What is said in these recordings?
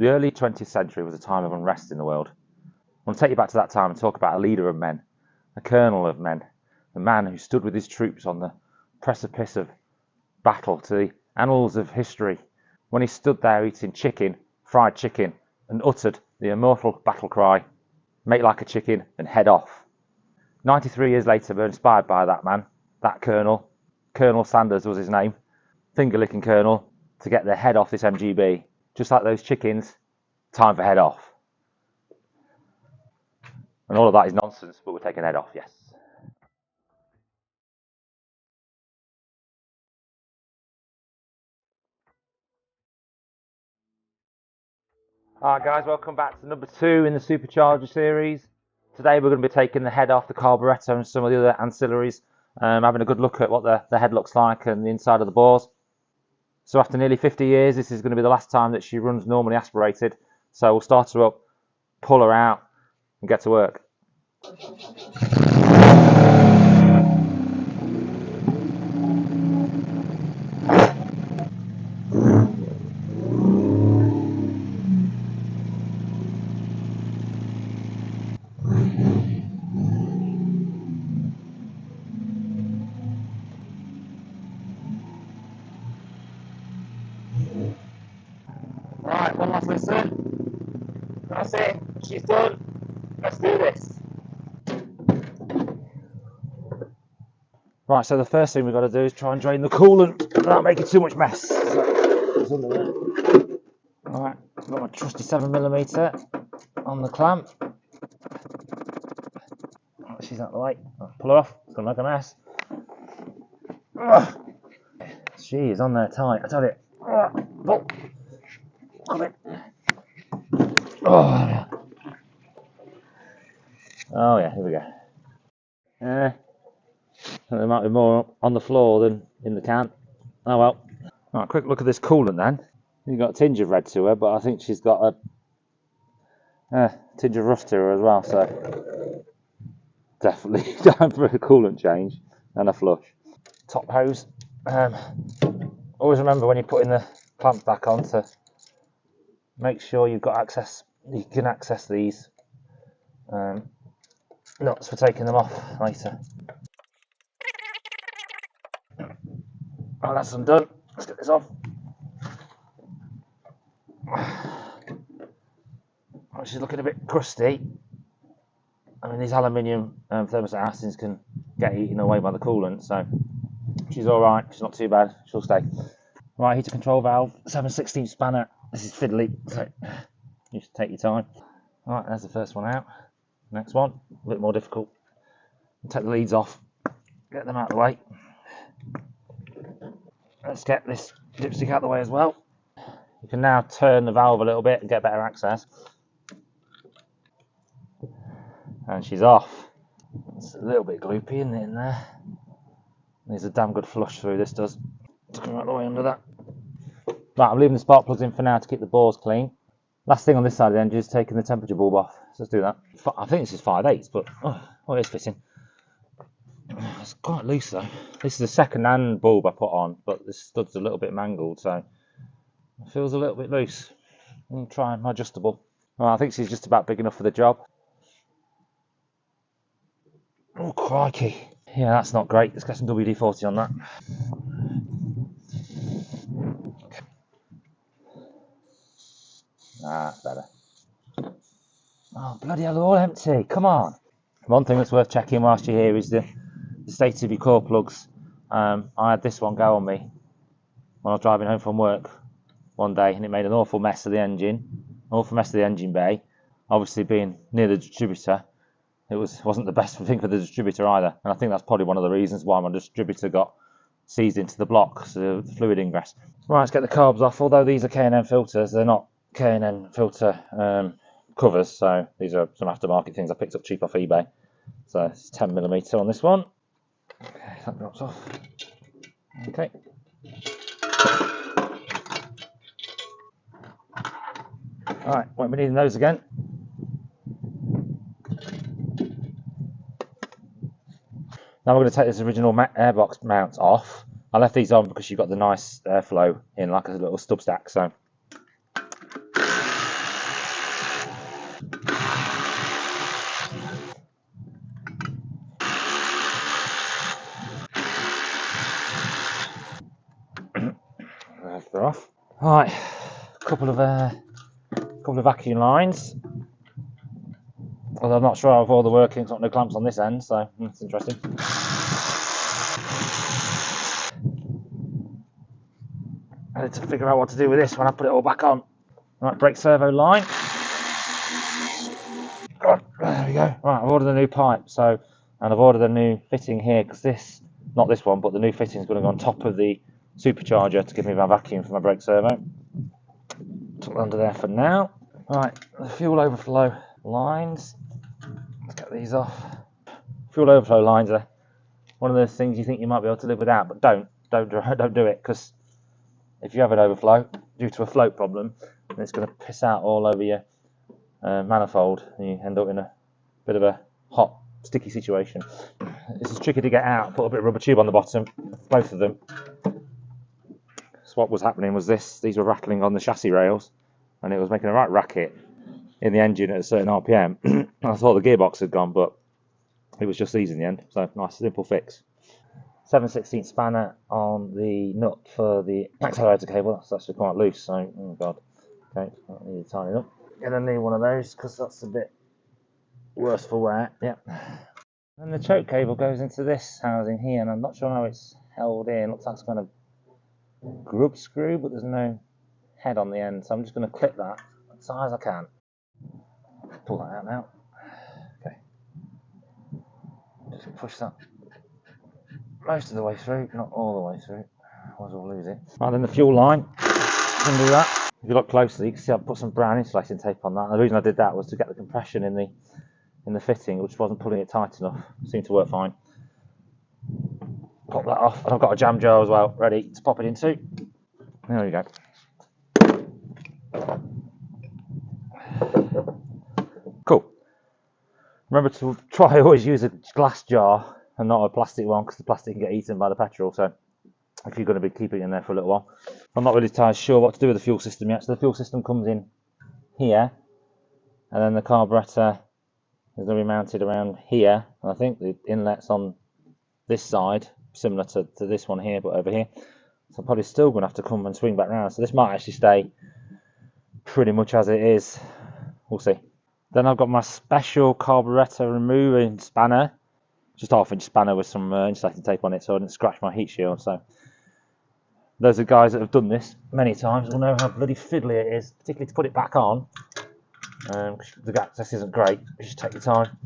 The early 20th century was a time of unrest in the world. I want to take you back to that time and talk about a leader of men, a colonel of men, a man who stood with his troops on the precipice of battle to the annals of history, when he stood there eating chicken, fried chicken, and uttered the immortal battle cry, "Make like a chicken and head off." 93 years later, we're inspired by that man, that colonel. Colonel Sanders was his name, finger-licking colonel, to get their head off this MGB. Just like those chickens, time for head off. And all of that is nonsense, but we're taking head off, yes. Alright guys, welcome back to number 2 in the Supercharger series. Today we're going to be taking the head off the carburettor and some of the other ancillaries, having a good look at what the head looks like and the inside of the bores. So after nearly 50 years, this is going to be the last time that she runs normally aspirated. So we'll start her up, pull her out, and get to work. Right, one last listen. That's it. She's done. Let's do this. Right, so the first thing we've got to do is try and drain the coolant without making too much mess. It's under there. Alright, I've got my trusty 7mm on the clamp. She's out of the way. I'll pull her off. It's going to make a mess. She is on there tight. I tell you. Pull. Come in. Oh yeah, here we go. There might be more on the floor than in the can. Oh well. Right, quick look at this coolant then. You've got a tinge of red to her, but I think she's got a tinge of rough to her as well, so definitely time for a coolant change and a flush. Top hose. Always remember when you're putting the clamp back on to make sure you've got access. You can access these nuts for taking them off later. Oh, that's undone. Let's get this off. Oh, she's looking a bit crusty. I mean, these aluminium thermoset housings can get eaten away by the coolant, so she's alright. She's not too bad. She'll stay. Right, heater control valve, 7/16 spanner. This is fiddly, so you should take your time. Alright, there's the first one out. Next one, a bit more difficult. Take the leads off, get them out of the way. Let's get this dipstick out of the way as well. You can now turn the valve a little bit and get better access. And she's off. It's a little bit gloopy, isn't it, in there? Needs a damn good flush through, this does. Just come out the way under that. Right, I'm leaving the spark plugs in for now to keep the bores clean. Last thing on this side of the engine is taking the temperature bulb off. So let's do that. I think this is 5/8, but it is fitting. It's quite loose though. This is a second-hand bulb I put on, but the stud's a little bit mangled, so it feels a little bit loose. I'll try my adjustable. Well, I think she's just about big enough for the job. Oh, crikey. Yeah, that's not great. Let's get some WD-40 on that. That's better. Oh, bloody hell, they're all empty. Come on. One thing that's worth checking whilst you're here is the state of your core plugs. I had this one go on me when I was driving home from work one day, and it made an awful mess of the engine, bay. Obviously, being near the distributor, it wasn't the best thing for the distributor either, and I think that's probably one of the reasons why my distributor got seized into the block, so the fluid ingress. Right, let's get the carbs off. Although these are K&N filters, they're not K&N filter covers, so these are some aftermarket things I picked up cheap off eBay. So it's 10mm on this one. Okay, that drops off. Okay. Alright, won't be needing those again. Now we're going to take this original airbox mount off. I left these on because you've got the nice airflow in like a little stub stack. So Right, couple of vacuum lines. Although I'm not sure of all the workings, got no clamps on this end, so that's interesting. I need to figure out what to do with this when I put it all back on. Right, brake servo line. There we go. Right, I've ordered a new pipe, and I've ordered a new fitting here because this, not this one, but the new fitting is going to go on top of the supercharger to give me my vacuum for my brake servo. Tuck it under there for now. Right, the fuel overflow lines. Let's get these off. Fuel overflow lines are one of those things you think you might be able to live without, but don't do it, because if you have an overflow due to a float problem, then it's going to piss out all over your manifold, and you end up in a bit of a hot, sticky situation. This is tricky to get out. Put a bit of rubber tube on the bottom, both of them. So what was happening was these were rattling on the chassis rails, and it was making a right racket in the engine at a certain RPM. I thought the gearbox had gone, but it was just these in the end. So nice, simple fix. 7/16 spanner on the nut for the accelerator cable. That's actually quite loose, so oh god. Okay, I need to tighten it up. Gonna need one of those because that's a bit worse for wear. Yeah. And the choke cable goes into this housing here, and I'm not sure how it's held in. Looks like it's kind of grub screw, but there's no head on the end, so I'm just going to clip that as high as I can. Pull that out now. Okay. Just push that most of the way through, not all the way through. Otherwise we'll lose it. Right, then the fuel line. Can do that. If you look closely, you can see I put some brown insulating tape on that. And the reason I did that was to get the compression in the fitting, which wasn't pulling it tight enough. It seemed to work fine. Pop that off, and I've got a jam jar as well, ready to pop it into. There we go. Cool. Remember to try always use a glass jar and not a plastic one, because the plastic can get eaten by the petrol. So if you're going to be keeping it in there for a little while. I'm not really entirely sure what to do with the fuel system yet. So the fuel system comes in here, and then the carburetor is going to be mounted around here. And I think the inlet's on this side, similar to this one here, but over here. So I'm probably still going to have to come and swing back round. So this might actually stay pretty much as it is. We'll see. Then I've got my special carburetor removing spanner. Just half-inch spanner with some insulating tape on it, so I didn't scratch my heat shield. So those are guys that have done this many times will know how bloody fiddly it is, particularly to put it back on. The access isn't great. You should take your time.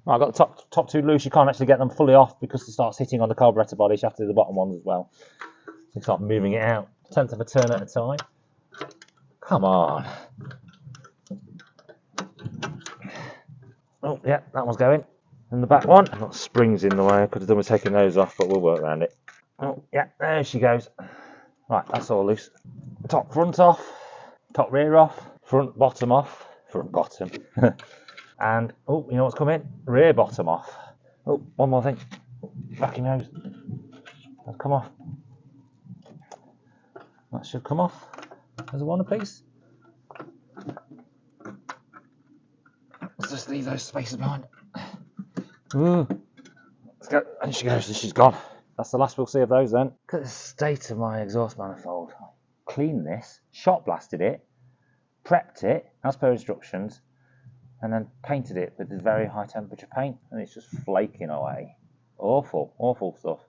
Right, I've got the top two loose. You can't actually get them fully off because it starts hitting on the carburetor body. So you have to do the bottom ones as well. So you start moving it out, 1/10 of a turn at a time. Come on. Oh yeah, that one's going. And the back one. I've got springs in the way. I could have done with taking those off, but we'll work around it. Oh yeah, there she goes. Right, that's all loose. Top front off, top rear off, front bottom off, front bottom. And oh, you know what's coming? Rear bottom off. Oh, one more thing. Vacuum hose. That's come off. That should come off. There's a one piece. Let's just leave those spaces behind. Ooh. Let's go. And she goes, and she's gone. That's the last we'll see of those then. Look at the state of my exhaust manifold. I cleaned this, shot blasted it, prepped it as per instructions, and then painted it with this very high temperature paint, and it's just flaking away. Awful, awful stuff.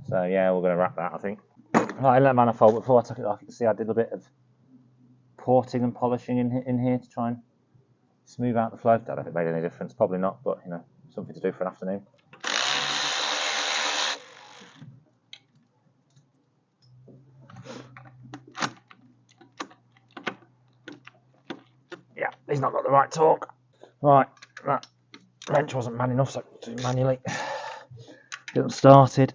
So yeah, we're going to wrap that, I think. Right, inlet manifold, before I took it off, you can see I did a bit of porting and polishing in here to try and smooth out the flow. I don't know if it made any difference, probably not, but you know, something to do for an afternoon. Yeah, he's not got the right torque. Right, that wrench wasn't man enough, so I do manually get them started.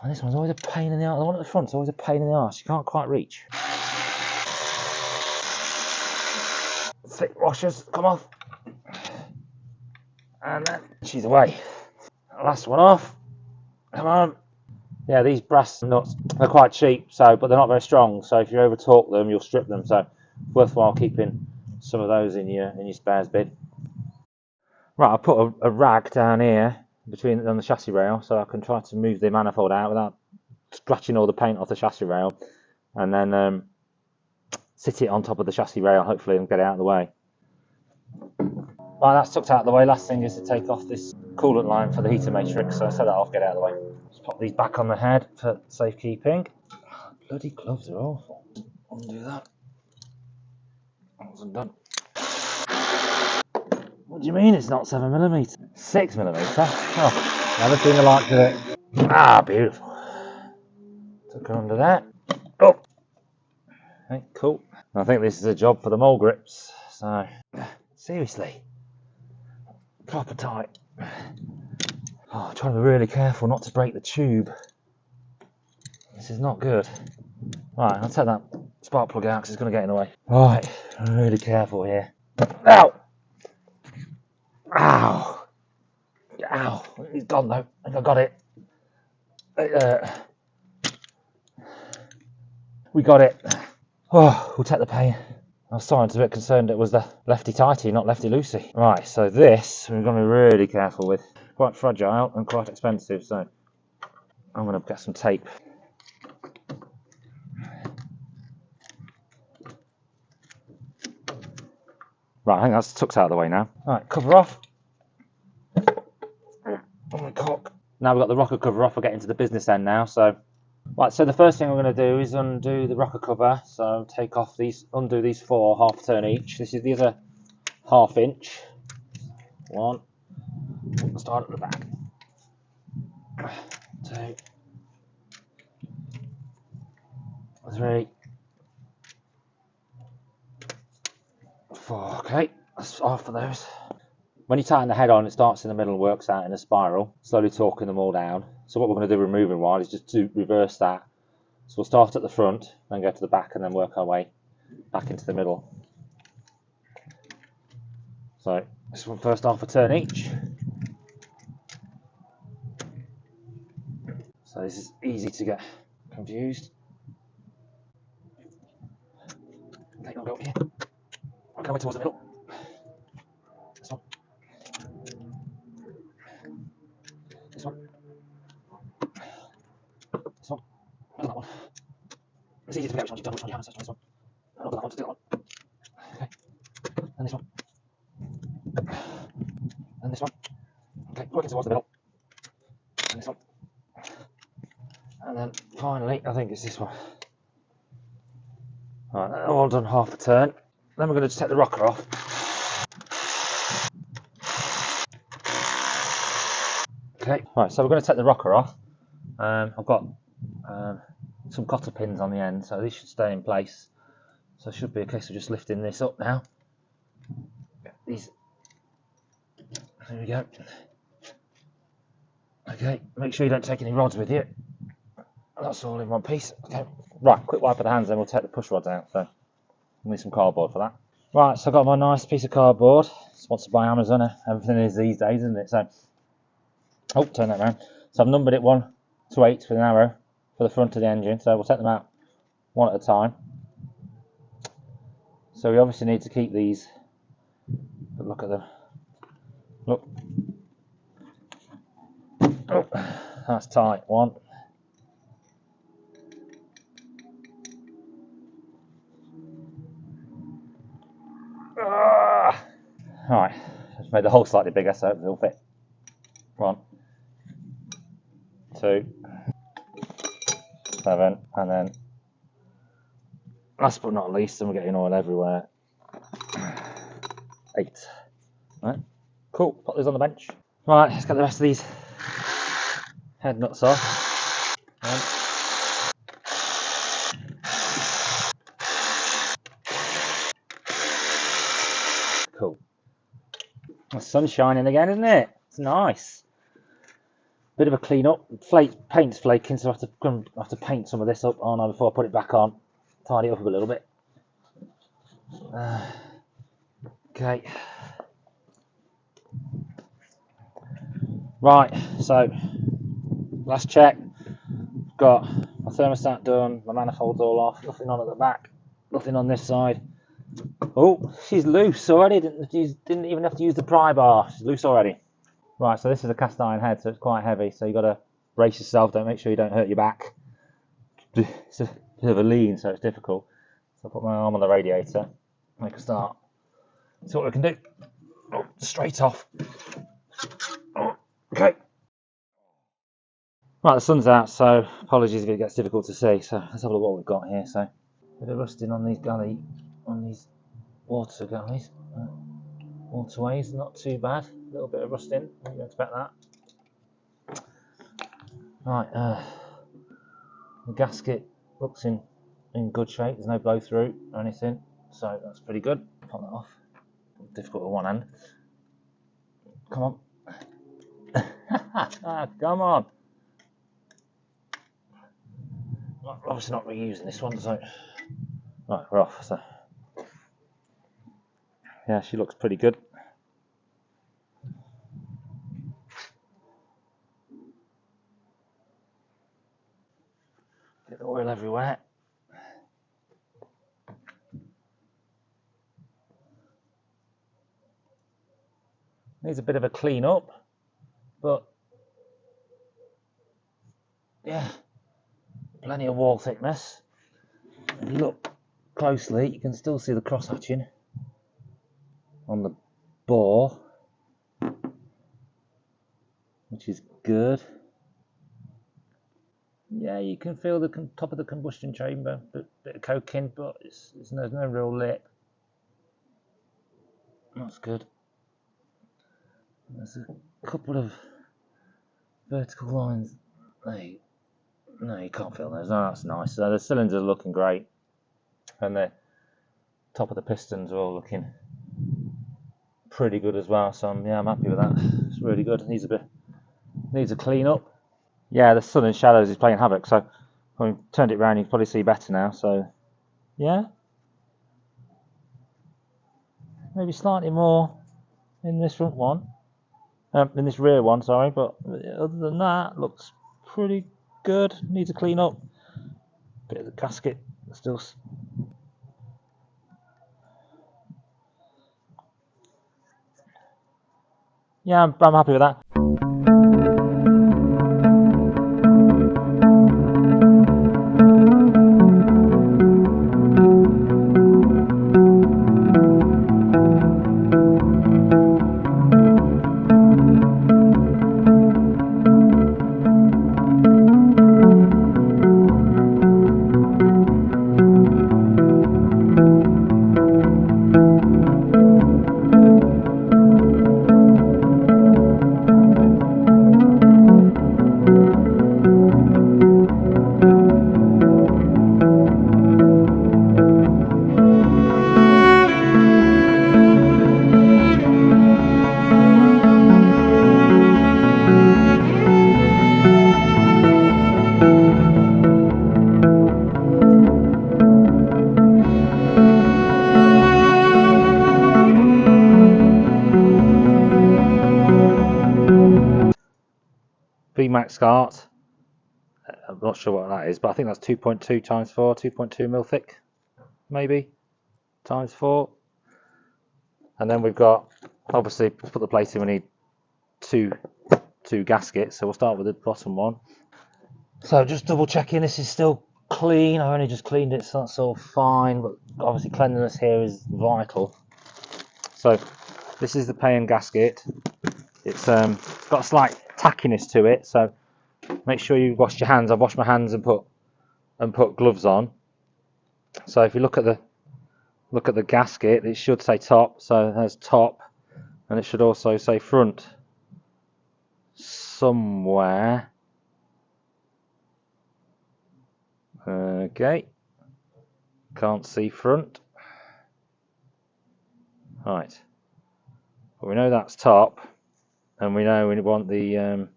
And this one's always a pain in the arse. The one at the front's always a pain in the arse. You can't quite reach. Thick washers come off. And then she's away. Last one off. Come on. Yeah, these brass nuts are quite cheap, but they're not very strong. So if you over torque them, you'll strip them. So worthwhile keeping some of those in your spares bin. Right, I put a rag down here on the chassis rail so I can try to move the manifold out without scratching all the paint off the chassis rail, and then sit it on top of the chassis rail hopefully and get it out of the way. Right, that's tucked out of the way. Last thing is to take off this coolant line for the heater matrix, so set that off, get it out of the way. Just pop these back on the head for safekeeping. Bloody gloves are awful. Undo that. That wasn't done. What do you mean it's not 7mm? 6mm? Oh, never seen the like of it. Ah, beautiful. Took her under that. Oh! Okay, cool. I think this is a job for the mole grips, so seriously. Proper tight. Oh, I'm trying to be really careful not to break the tube. This is not good. Right, I'll take that spark plug out because it's going to get in the way. Right, I'm really careful here. Ow! Ow! Ow! It's gone though. I think I got it. We got it. Oh, we'll take the pain. I was starting to be a bit concerned it was the lefty tighty, not lefty loosey. Right, so this we're going to be really careful with. Quite fragile and quite expensive, so I'm going to get some tape. Right, I think that's tucked out of the way now. Right, cover off. Oh, cock. Now we've got the rocker cover off, we'll get into the business end now. So, right, so the first thing I'm going to do is undo the rocker cover. So take off these, undo these 4 half turn each. These are 1/2 inch. 1. We'll start at the back. 2. 3. 4. Okay, that's half of those. When you tighten the head on, it starts in the middle and works out in a spiral, slowly torquing them all down. So what we're going to do removing wise is just to reverse that. So we'll start at the front, then go to the back, and then work our way back into the middle. So this one first 1/2 turn each. So this is easy to get confused. Okay, I'll go up here. I'm coming towards the middle. This one. This one. This one. And that one. It's easy to forget which one you've done, which one you haven't. So this one. And I'll do that one to do that one. Okay. And this one. And this one. Okay, working towards the middle. And this one. And then finally, I think it's this one. Right, all done 1/2 turn. Then we're going to just take the rocker off. Okay, right, so we're going to take the rocker off. I've got some cotter pins on the end, so these should stay in place. So it should be a case of just lifting this up now. These, there we go. Okay, make sure you don't take any rods with you. That's all in one piece. Okay, right, quick wipe of the hands, then we'll take the push rods out. So we'll need some cardboard for that. Right, so I've got my nice piece of cardboard, sponsored by Amazon. Everything is these days, isn't it? So, oh, turn that around. So I've numbered it 1 to 8 with an arrow for the front of the engine. So we'll take them out one at a time. So we obviously need to keep these. But look at them. Look. Oh, that's tight. 1. Alright, just made the hole slightly bigger so it'll fit. 1, 2, 7, and then last but not least, and we're getting oil everywhere, 8. Right, cool, put those on the bench. Right, let's get the rest of these head nuts off. Cool. The sun's shining again, isn't it? It's nice. Bit of a clean up. Paint's flaking, so I have to paint some of this up on before I put it back on. Tidy it up a little bit. Okay. Right, so last check. Got my thermostat done, my manifold's all off, nothing on at the back, nothing on this side. Oh, she's loose already. Didn't even have to use the pry bar. She's loose already. Right, so this is a cast iron head, so it's quite heavy. So you got to brace yourself. Don't make sure you don't hurt your back. It's a bit of a lean, so it's difficult. So I put my arm on the radiator. Make a start. See what we can do. Oh, straight off. Oh, okay. Right, the sun's out, so apologies if it gets difficult to see. So let's have a look what we've got here. So a bit of rusting on these water galleys, waterways. Not too bad. A little bit of rusting. You expect that. Right, the gasket looks in good shape. There's no blow through or anything, so that's pretty good. Pop that off. Difficult with one hand. Come on. Come on. Obviously not reusing this one, so right, we're off. So yeah, she looks pretty good. Get the oil everywhere. Needs a bit of a clean up, but yeah, plenty of wall thickness. If you look closely, you can still see the cross hatching on the bore, which is good. Yeah, you can feel the top of the combustion chamber, bit of coking, but there's no real lip. That's good. There's a couple of vertical lines. No, you can't feel those. Oh, that's nice. So the cylinders are looking great, and the top of the pistons are all looking pretty good as well. So I'm happy with that. It's really good. Needs a clean up. Yeah, the sun and shadows is playing havoc. So when we turned it around, you can probably see better now. So yeah, maybe slightly more in this front one, in this rear one. Sorry, but other than that, looks pretty good. Needs a clean up. Bit of the gasket still. Yeah, I'm happy with that. VMAX SCART. I'm not sure what that is, but I think that's 2.2 times 4, 2.2 mil thick, maybe, times 4. And then we've got, obviously, to put the plate in, we need two gaskets. So we'll start with the bottom one. So just double checking this is still clean. I only just cleaned it, so that's all fine. But obviously cleanliness here is vital. So this is the pay-in gasket. It's got a slight tackiness to it, so make sure you wash your hands. I've washed my hands and put gloves on. So if you look at the gasket, it should say top, so there's top, and it should also say front somewhere. Okay, can't see front. Right, but we know that's top, and we know we want the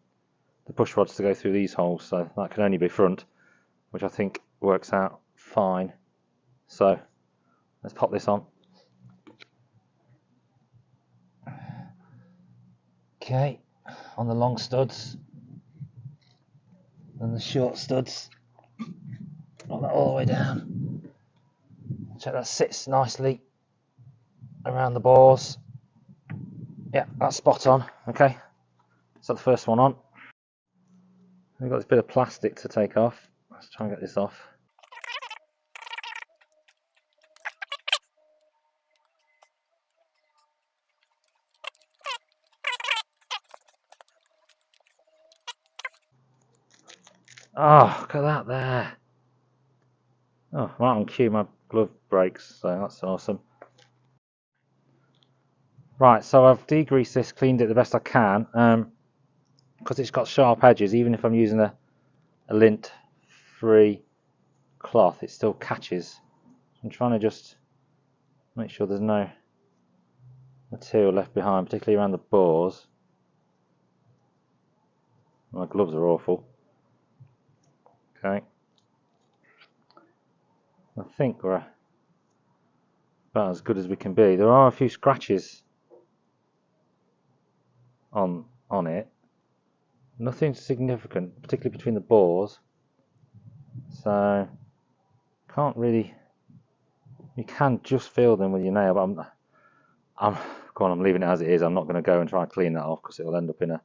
push rods to go through these holes, so that can only be front, which I think works out fine. So let's pop this on. Okay, on the long studs and the short studs, put that all the way down. Check that sits nicely around the bores. Yeah, that's spot on. Okay, so the first one on. We've got this bit of plastic to take off. Let's try and get this off. Oh, look at that there. Oh, right on cue, my glove breaks, so that's awesome. Right, so I've degreased this, cleaned it the best I can, because it's got sharp edges. Even if I'm using a lint-free cloth, it still catches. I'm trying to just make sure there's no material left behind, particularly around the bores. My gloves are awful. Okay. I think we're about as good as we can be. There are a few scratches on it. Nothing significant, particularly between the bores. So can't really. You can just feel them with your nail, but I'm leaving it as it is. I'm not going to go and try and clean that off because it will end up in a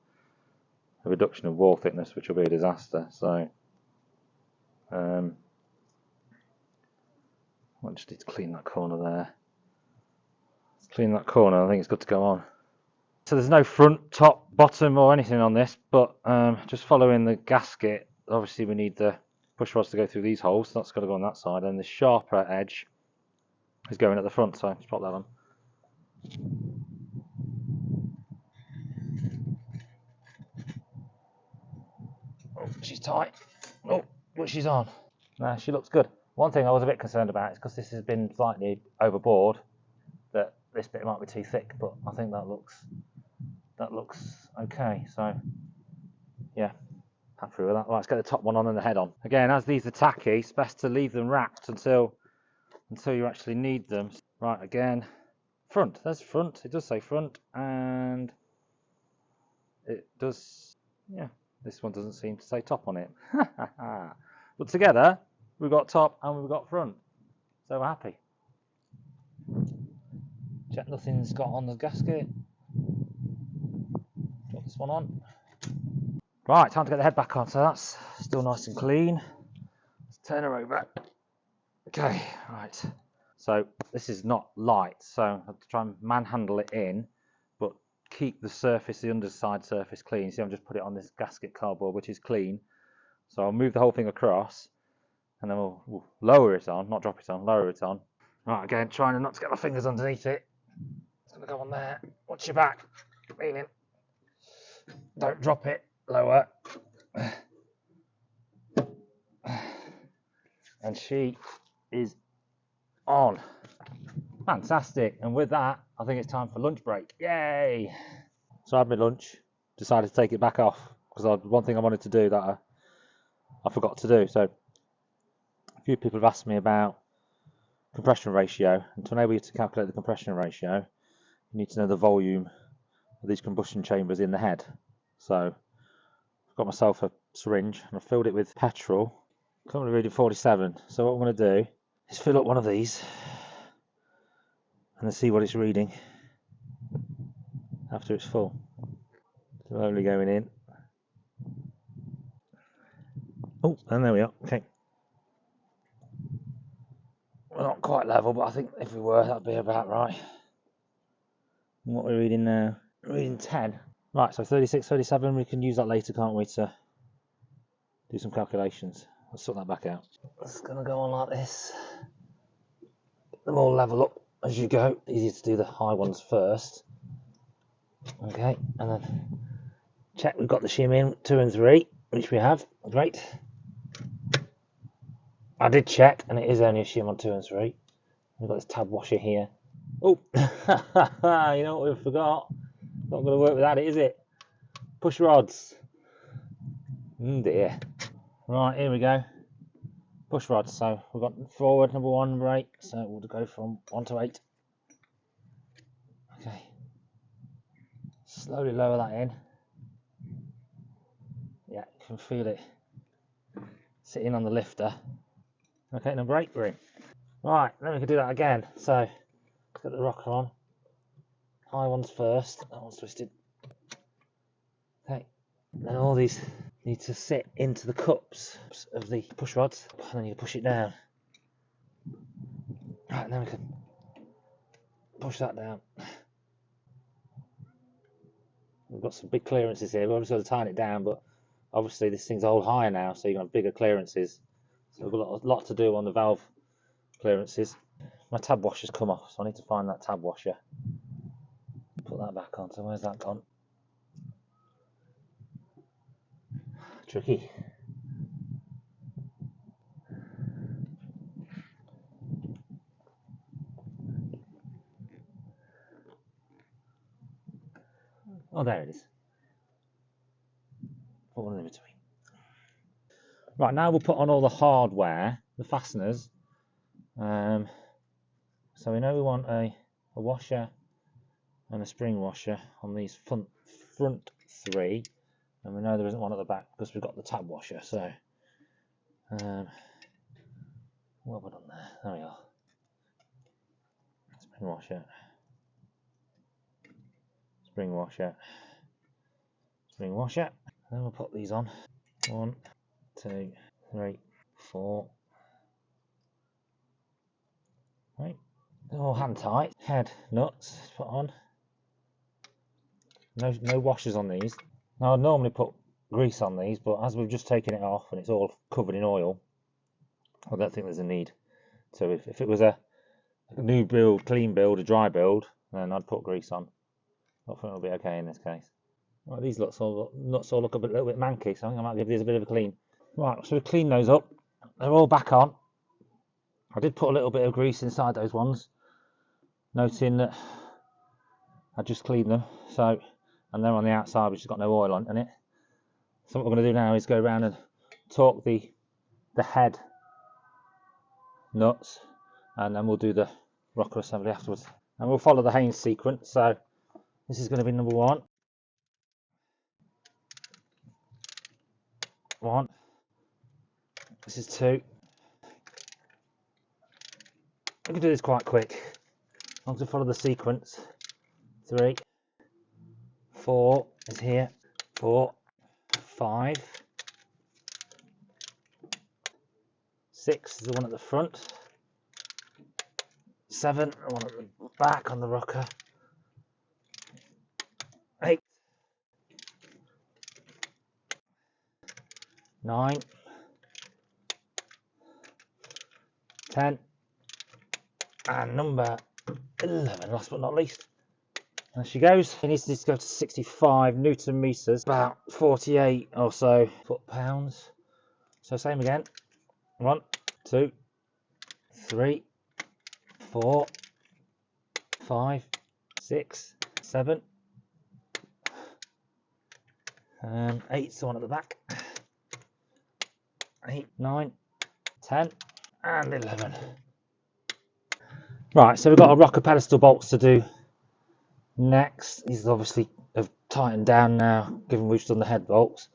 reduction of wall thickness, which will be a disaster. So I just need to clean that corner there. Let's clean that corner. I think it's good to go on. So there's no front, top, bottom or anything on this, but just following the gasket, obviously we need the push rods to go through these holes, so that's got to go on that side, and the sharper edge is going at the front, so let's pop that on. Oh, she's tight. Oh, but she's on. No, she looks good. One thing I was a bit concerned about is because this has been slightly overboard, that this bit might be too thick, but I think that looks okay. So yeah, happy with that. Right, let's get the top one on and the head on. Again, as these are tacky, it's best to leave them wrapped until you actually need them. Right, again, front. There's front. It does say front, and it does. Yeah, this one doesn't seem to say top on it. But together, we've got top and we've got front. So we're happy. Check nothing's got on the gasket. Drop this one on. Right, time to get the head back on. So that's still nice and clean. Let's turn her over. Okay, right. So this is not light, so I have to try and manhandle it in, but keep the surface, the underside surface clean. See, I've just put it on this gasket cardboard, which is clean. So I'll move the whole thing across, and then we'll lower it on, not drop it on, lower it on. Right, again, trying not to get my fingers underneath it. It's going to go on there. Watch your back. Leaning. Don't drop it. Lower. And she is on. Fantastic. And with that, I think it's time for lunch break. Yay! So I had my lunch. Decided to take it back off because one thing I wanted to do that I forgot to do. So a few people have asked me about compression ratio, and to enable you to calculate the compression ratio, you need to know the volume of these combustion chambers in the head. So I've got myself a syringe and I filled it with petrol. Currently reading 47. So what I'm going to do is fill up one of these and then see what it's reading after it's full. Slowly going in. Oh, and there we are. Okay. We're not quite level, but I think if we were, that'd be about right. And what we're reading now, we're reading 10. Right, so 36, 37, we can use that later, can't we, to do some calculations. Let's sort that back out. It's going to go on like this. Get them all level up as you go. Easier to do the high ones first. Okay, and then check we've got the shim in 2 and 3, which we have. Great. I did check, and it is only a shim on 2 and 3. We've got this tab washer here. Oh, you know what we forgot? Not going to work without it, is it? Push rods. Dear. Right, here we go. Push rods. So we've got forward number 1, number 8. So we'll go from 1 to 8. Okay. Slowly lower that in. Yeah, you can feel it sitting on the lifter. Okay, number 8 we're in. Right, then we can do that again. So get the rocker on. high ones first. That one's twisted. Okay. Then all these need to sit into the cups of the push rods, and then you push it down. Right, and then we can push that down. We've got some big clearances here. We've obviously got to tighten it down, but obviously this thing's all higher now, so you're going to have bigger clearances. So we've got a lot to do on the valve clearances. My tab washer's come off, so I need to find that tab washer. Put that back on. So where's that gone? Tricky. Oh, there it is. Put one in between. Right, now we'll put on all the hardware, the fasteners. So we know we want a washer and a spring washer on these front three, and we know there isn't one at the back because we've got the tab washer. So what have we done there? There we are. Spring washer, spring washer, spring washer. And then we'll put these on. 1, 2, 3, 4. Right. They're all hand tight. Head nuts put on. No washers on these. Now I'd normally put grease on these, but as we've just taken it off and it's all covered in oil, I don't think there's a need. So if it was a new build, clean build, a dry build, then I'd put grease on. I think it'll be okay in this case. Right, these nuts all look a little bit manky, so I think I might give these a bit of a clean. Right, so we clean those up. They're all back on. I did put a little bit of grease inside those ones, noting that I just cleaned them. So, and they're on the outside, which has got no oil on it. So what we're going to do now is go around and torque the head nuts, and then we'll do the rocker assembly afterwards. And we'll follow the Haynes sequence. So this is going to be number 1. 1. This is 2. We can do this quite quick. As long as we follow the sequence. 3. 4 is here. 4. 5. 6 is the one at the front. 7, the one at the back on the rocker. 8. 9. 10. And number 11, last but not least. There she goes. It needs to go to 65 Newton meters, about 48 or so foot-pounds. So same again. 1, 2, 3, 4, 5, 6, 7, 8's the one at the back. 8, 9, 10, and 11. Right, so we've got our rocker pedestal bolts to do next. These obviously have tightened down now, given we've done the head bolts.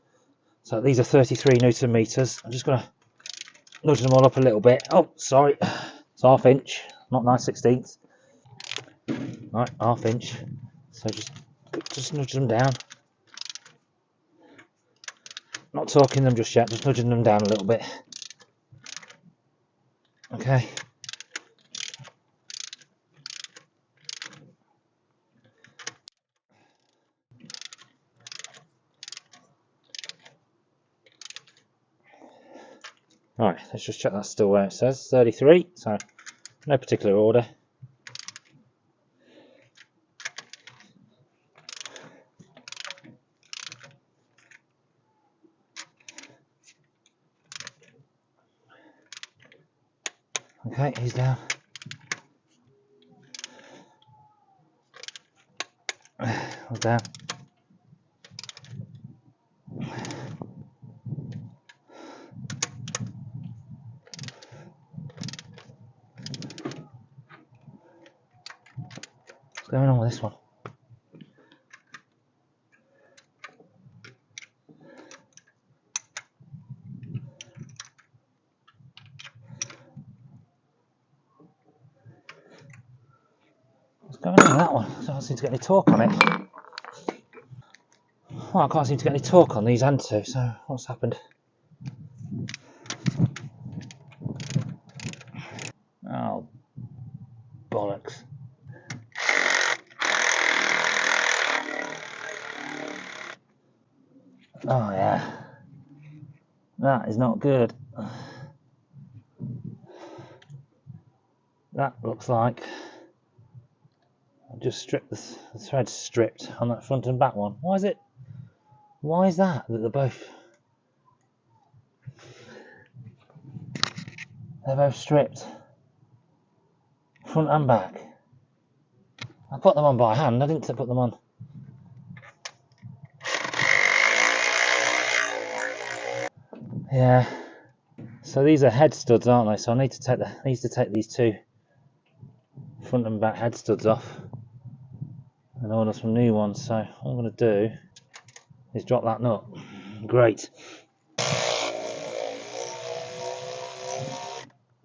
So these are 33 Newton meters. I'm just going to nudge them all up a little bit. Oh, sorry, it's ½ inch, not 9/16. Right, ½ inch. So just nudge them down. Not torquing them just yet, just nudging them down a little bit. Okay. Right, let's just check that's still where it says 33. So no particular order. Okay, he's down. He's down. What's going on with this one? What's going on with that one. I can't seem to get any torque on it. Well, I can't seem to get any torque on these end two, so what's happened? Oh, bollocks. Oh yeah, that is not good. That looks like I've just stripped the threads stripped on that front and back one. Why is it? Why is that they're both stripped, front and back? I put them on by hand. I didn't put them on. Yeah. So these are head studs, aren't they? So I need to take these two front and back head studs off and order some new ones. So what I'm going to do is drop that nut. Great.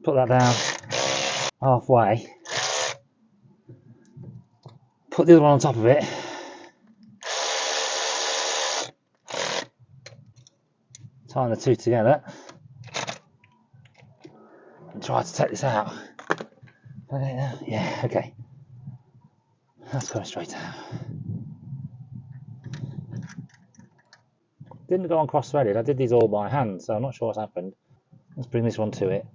Put that down halfway. Put the other one on top of it. Tying the two together. And try to take this out. Okay, yeah, okay. That's going straight out. Didn't go on cross-threaded. I did these all by hand, so I'm not sure what's happened. Let's bring this one to it.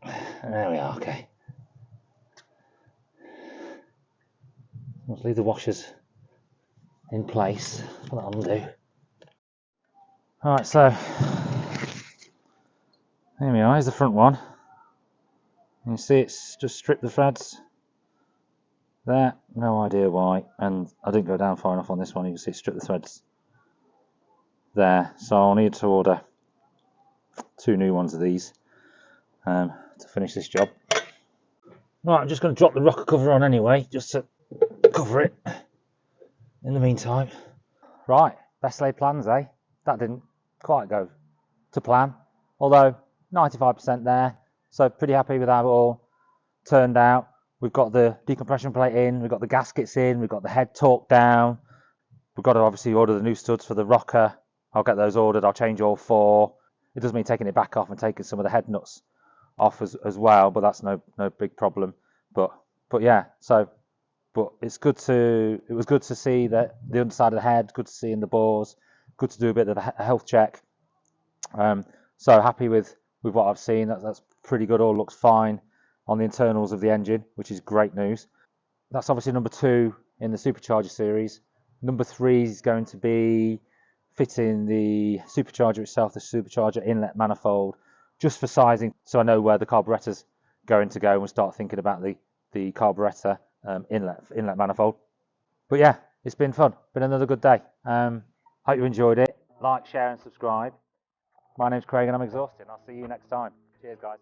There we are, okay. Let's leave the washers in place. That's what that'll do. Alright, so there we are, here's the front one. You can see it's just stripped the threads there, no idea why, and I didn't go down far enough on this one. You can see it stripped the threads there, so I'll need to order 2 new ones of these to finish this job. Right, I'm just going to drop the rocker cover on anyway, just to cover it in the meantime. Right, best laid plans, eh? That didn't quite go to plan, although 95% there, so pretty happy with how it all turned out. We've got the decompression plate in, we've got the gaskets in, we've got the head torqued down. We've got to obviously order the new studs for the rocker. I'll get those ordered, I'll change all 4. It does mean taking it back off and taking some of the head nuts off as well, but that's no big problem. But yeah, so but it was good to see that the underside of the head, good to see in the bores, good to do a bit of a health check. So happy with what I've seen. That's pretty good. All looks fine on the internals of the engine, which is great news. That's obviously number 2 in the Supercharger series. Number 3 is going to be fitting the Supercharger itself, the Supercharger inlet manifold, just for sizing, so I know where the carburetor's going to go, and we'll start thinking about the carburetor inlet manifold. But yeah, it's been fun. Been another good day. Hope you enjoyed it. Like, share, and subscribe. My name's Craig, and I'm exhausted. I'll see you next time. Cheers, guys.